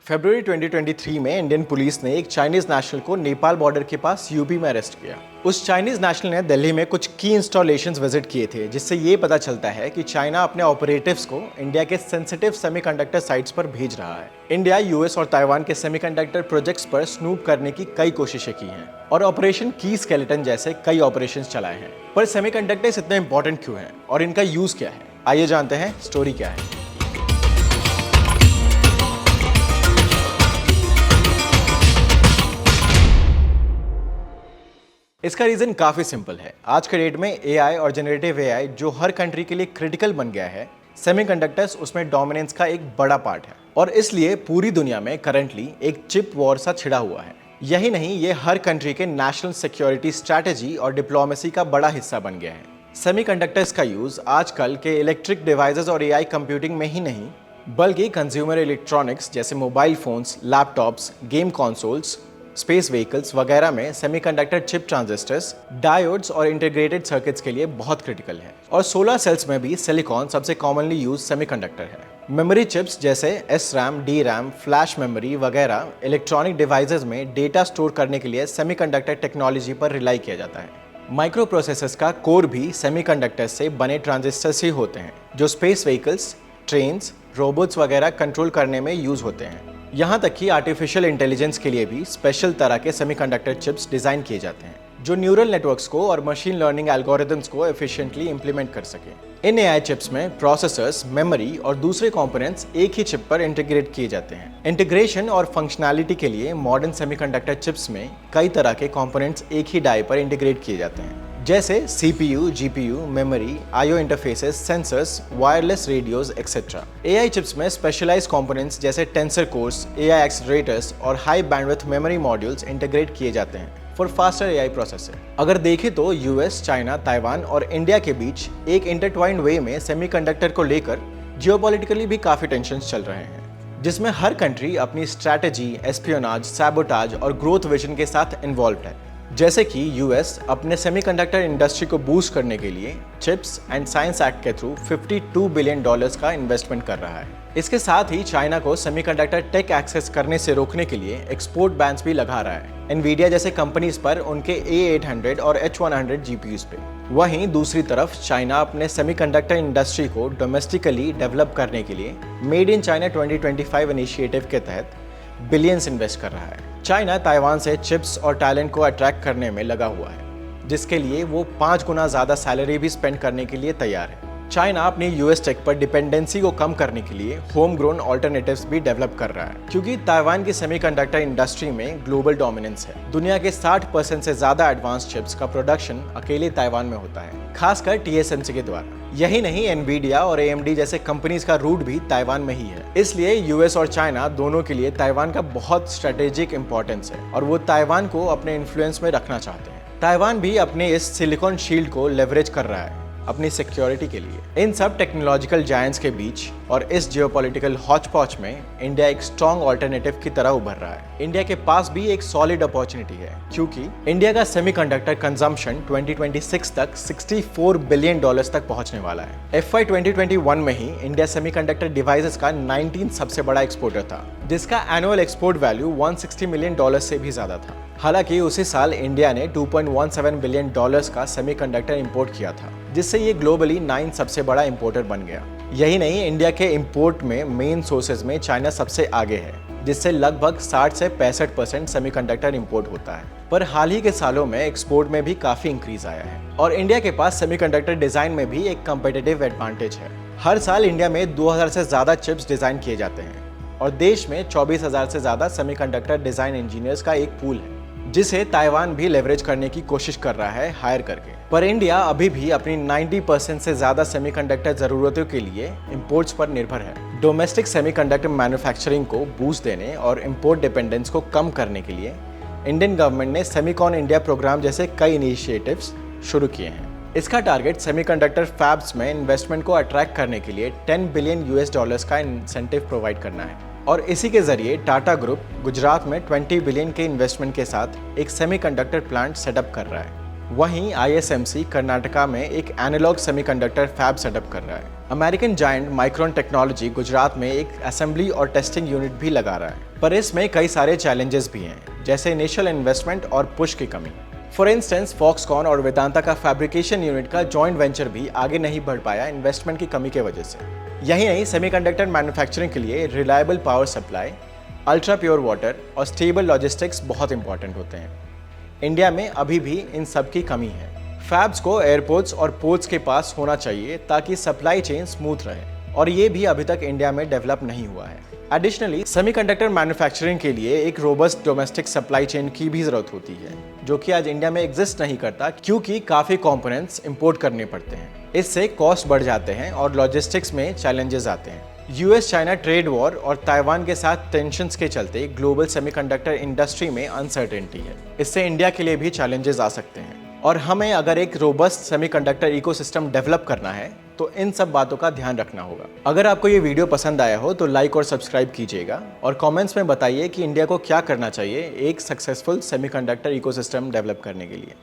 फरवरी 2023 में Indian police ने एक चाइनीज नेशनल को नेपाल बॉर्डर के पास यूपी में अरेस्ट किया। उस चाइनीज नेशनल ने दिल्ली में कुछ की इंस्टॉलेशंस विजिट किए थे, जिससे ये पता चलता है कि चाइना अपने ऑपरेटिव्स को इंडिया के सेंसिटिव सेमीकंडक्टर साइट्स पर भेज रहा है। इंडिया यूएस और ताइवान के सेमीकंडक्टर प्रोजेक्ट्स पर स्नूप करने की कई कोशिशें की हैं और ऑपरेशन की स्केलेटन जैसे कई ऑपरेशंस चलाए हैं। पर सेमीकंडक्टर्स इतने इंपॉर्टेंट क्यों हैं और इनका यूज क्या है? आइए जानते हैं स्टोरी क्या है। इसका रीजन काफी सिंपल है। आज के डेट में एआई और जनरेटिव एआई जो हर कंट्री के लिए क्रिटिकल बन गया है, सेमीकंडक्टर्स उसमें डोमिनेंस का एक बड़ा पार्ट है और इसलिए पूरी दुनिया में करंटली एक चिप वॉर सा छिड़ा हुआ है। यही नहीं, ये हर कंट्री के नेशनल सिक्योरिटी स्ट्रैटेजी और डिप्लोमेसी का बड़ा हिस्सा बन गया है। सेमीकंडक्टर्स का यूज आजकल के इलेक्ट्रिक डिवाइसेस और एआई कंप्यूटिंग में ही नहीं, बल्कि कंज्यूमर इलेक्ट्रॉनिक्स जैसे mobile phones, laptops, game consoles, space vehicles वगैरह में सेमीकंडक्टर चिप ट्रांजिस्टर्स, डायोड्स और इंटीग्रेटेड सर्किट्स के लिए बहुत क्रिटिकल है। और सोलर सेल्स में भी सिलिकॉन सबसे कॉमनली यूज सेमीकंडक्टर है। मेमोरी चिप्स जैसे SRAM, DRAM, फ्लैश मेमोरी वगैरह इलेक्ट्रॉनिक डिवाइसेस में डेटा स्टोर करने के लिए सेमीकंडक्टर टेक्नोलॉजी पर रिलाई किया जाता है। माइक्रो प्रोसेसर्स का कोर भी सेमीकंडक्टर से बने ट्रांजिस्टर्स ही होते हैं, जो स्पेस व्हीकल्स, ट्रेन्स, रोबोट्स वगैरह कंट्रोल करने में यूज होते हैं। यहाँ तक कि आर्टिफिशियल इंटेलिजेंस के लिए भी स्पेशल तरह के सेमीकंडक्टर चिप्स डिजाइन किए जाते हैं, जो न्यूरल नेटवर्क्स को और मशीन लर्निंग एल्गोरिथम्स को एफिशिएंटली इंप्लीमेंट कर सके। इन एआई चिप्स में प्रोसेसर्स, मेमोरी और दूसरे कंपोनेंट्स एक ही चिप पर इंटीग्रेट किए जाते हैं। इंटीग्रेशन और फंक्शनैलिटी के लिए मॉडर्न सेमीकंडक्टर चिप्स में कई तरह के कंपोनेंट्स एक ही डाई पर इंटीग्रेट किए जाते हैं, जैसे CPU, GPU, memory, IO interfaces, sensors, wireless radios etcetera. AI chips में स्पेशलाइज्ड कंपोनेंट्स जैसे टेंसर कोर्स, एआई एक्सेलरेटर्स और high bandwidth memory modules integrate किए जाते हैं फॉर फास्टर एआई प्रोसेसिंग। अगर देखें तो यूएस, चाइना, ताइवान और इंडिया के बीच एक इंटरट्वाइंड वे में सेमीकंडक्टर को लेकर जियोपॉलिटिकली भी काफी टेंशंस चल रहे हैं, जिसमें हर कंट्री अपनी स्ट्रैटेजी, एस्पियोनाज, सैबोटाज और ग्रोथ विजन के साथ इन्वॉल्व है। जैसे कि यूएस अपने सेमीकंडक्टर इंडस्ट्री को बूस्ट करने के लिए चिप्स एंड साइंस एक्ट के थ्रू $52 बिलियन का इन्वेस्टमेंट कर रहा है। इसके साथ ही चाइना को सेमीकंडक्टर टेक एक्सेस करने से रोकने के लिए एक्सपोर्ट बैन्स भी लगा रहा है, एनवीडिया जैसे कंपनीज पर उनके A800 और H100 GPUs पे। वहीं दूसरी तरफ चाइना अपने सेमीकंडक्टर इंडस्ट्री को डोमेस्टिकली डेवलप करने के लिए मेड इन चाइना 2025 इनिशिएटिव के तहत बिलियंस इन्वेस्ट कर रहा है। चाइना ताइवान से चिप्स और टैलेंट को अट्रैक्ट करने में लगा हुआ है, जिसके लिए वो 5 गुना ज़्यादा सैलरी भी स्पेंड करने के लिए तैयार है। चाइना अपनी यूएस टेक पर डिपेंडेंसी को कम करने के लिए होम ग्रोन ऑल्टरनेटिव्स भी डेवलप कर रहा है, क्योंकि ताइवान की सेमीकंडक्टर इंडस्ट्री में ग्लोबल डोमिनेंस है। दुनिया के 60% से ज़्यादा एडवांस चिप्स का प्रोडक्शन अकेले ताइवान में होता है, खासकर TSMC के द्वारा। यही नहीं, एनवीडिया और AMD जैसे कंपनीज का रूट भी ताइवान में ही है। इसलिए यूएस और चाइना दोनों के लिए ताइवान का बहुत स्ट्रेटेजिक इंपॉर्टेंस है और वो ताइवान को अपने इन्फ्लुएंस में रखना चाहते हैं। ताइवान भी अपने इस सिलिकॉन शील्ड को लेवरेज कर रहा है अपनी सिक्योरिटी के लिए। इन सब टेक्नोलॉजिकल जायंट्स के बीच और इस जियोपॉलिटिकल हॉच-पॉच में इंडिया एक स्ट्रॉन्ग ऑल्टरनेटिव की तरह उभर रहा है। इंडिया के पास भी एक सॉलिड अपॉर्चुनिटी है, क्योंकि इंडिया का सेमीकंडक्टर कंजम्पशन 2026 तक $64 बिलियन तक पहुंचने वाला है। FY 2021 में ही इंडिया सेमीकंडक्टर डिवाइसेस का 19 सबसे बड़ा एक्सपोर्टर था, जिसका एनुअल एक्सपोर्ट वैल्यू $160 मिलियन से भी ज्यादा था। हालांकि उसी साल इंडिया ने $2.17 बिलियन का सेमीकंडक्टर इंपोर्ट किया था, जिससे ये ग्लोबली 9 सबसे बड़ा इंपोर्टर बन गया। यही नहीं, इंडिया के इंपोर्ट में मेन सोर्सेज में चाइना सबसे आगे है, जिससे लगभग 60 से 65% सेमीकंडक्टर इंपोर्ट होता है। पर हाल ही के सालों में एक्सपोर्ट में भी काफी इंक्रीज आया है और इंडिया के पास सेमीकंडक्टर डिजाइन में भी एक कंपेटिटिव एडवांटेज है। हर साल इंडिया में 2000 से ज्यादा चिप्स डिजाइन किए जाते हैं और देश में 24,000 से ज्यादा सेमीकंडक्टर डिजाइन इंजीनियर्स का एक पूल है, जिसे ताइवान भी लेवरेज करने की कोशिश कर रहा है हायर करके। पर इंडिया अभी भी अपनी 90% से ज्यादा सेमीकंडक्टर जरूरतों के लिए इंपोर्ट्स पर निर्भर है। डोमेस्टिक सेमीकंडक्टर मैन्युफैक्चरिंग को बूस्ट देने और इंपोर्ट डिपेंडेंस को कम करने के लिए इंडियन गवर्नमेंट ने सेमीकॉन इंडिया प्रोग्राम जैसे कई इनिशिएटिव्स शुरू किए हैं। इसका टारगेट सेमीकंडक्टर फैब्स में इन्वेस्टमेंट को अट्रैक्ट करने के लिए $10 बिलियन का इंसेंटिव प्रोवाइड करना है और इसी के जरिए टाटा ग्रुप गुजरात में 20 बिलियन के इन्वेस्टमेंट के साथ एक सेमीकंडक्टर प्लांट सेटअप कर रहा है। वहीं ISMC कर्नाटका में एक एनालॉग सेमीकंडक्टर फैब सेटअप कर रहा है। American giant micron technology Gujarat में एक असेंबली और टेस्टिंग यूनिट भी लगा रहा है। पर इसमें कई सारे चैलेंजेस भी हैं, जैसे इनिशियल इन्वेस्टमेंट और पुश की कमी। फॉर इंस्टेंस फॉक्सकॉन और वेदांता का फैब्रिकेशन यूनिट का जॉइंट वेंचर भी आगे नहीं बढ़ पाया इन्वेस्टमेंट की कमी के वजह से। यही नहीं, सेमीकंडक्टर मैन्युफैक्चरिंग के लिए reliable power supply, ultra pure water और स्टेबल लॉजिस्टिक्स बहुत इंपॉर्टेंट होते हैं। इंडिया में अभी भी इन सब की कमी है। फैब्स को एयरपोर्ट्स और पोर्ट्स के पास होना चाहिए ताकि सप्लाई चेन स्मूथ रहे, और ये भी अभी तक इंडिया में डेवलप नहीं हुआ है। एडिशनली सेमीकंडक्टर मैन्युफैक्चरिंग के लिए एक रोबस्ट डोमेस्टिक सप्लाई चेन की भी जरूरत होती है, जो कि आज इंडिया में एग्जिस्ट नहीं करता, क्योंकि काफ़ी कंपोनेंट्स इंपोर्ट करने पड़ते हैं। इससे कॉस्ट बढ़ जाते हैं और लॉजिस्टिक्स में चैलेंजेस आते हैं। यूएस चाइना ट्रेड वॉर और ताइवान के साथ टेंशंस के चलते ग्लोबल सेमीकंडक्टर इंडस्ट्री में अनसर्टेनिटी है। इससे इंडिया के लिए भी चैलेंजेस आ सकते हैं, और हमें अगर एक रोबस्ट सेमीकंडक्टर इकोसिस्टम डेवलप करना है तो इन सब बातों का ध्यान रखना होगा। अगर आपको ये वीडियो पसंद आया हो तो लाइक और सब्सक्राइब कीजिएगा, और कमेंट्स में बताइए कि इंडिया को क्या करना चाहिए एक सक्सेसफुल सेमीकंडक्टर इकोसिस्टम डेवलप करने के लिए।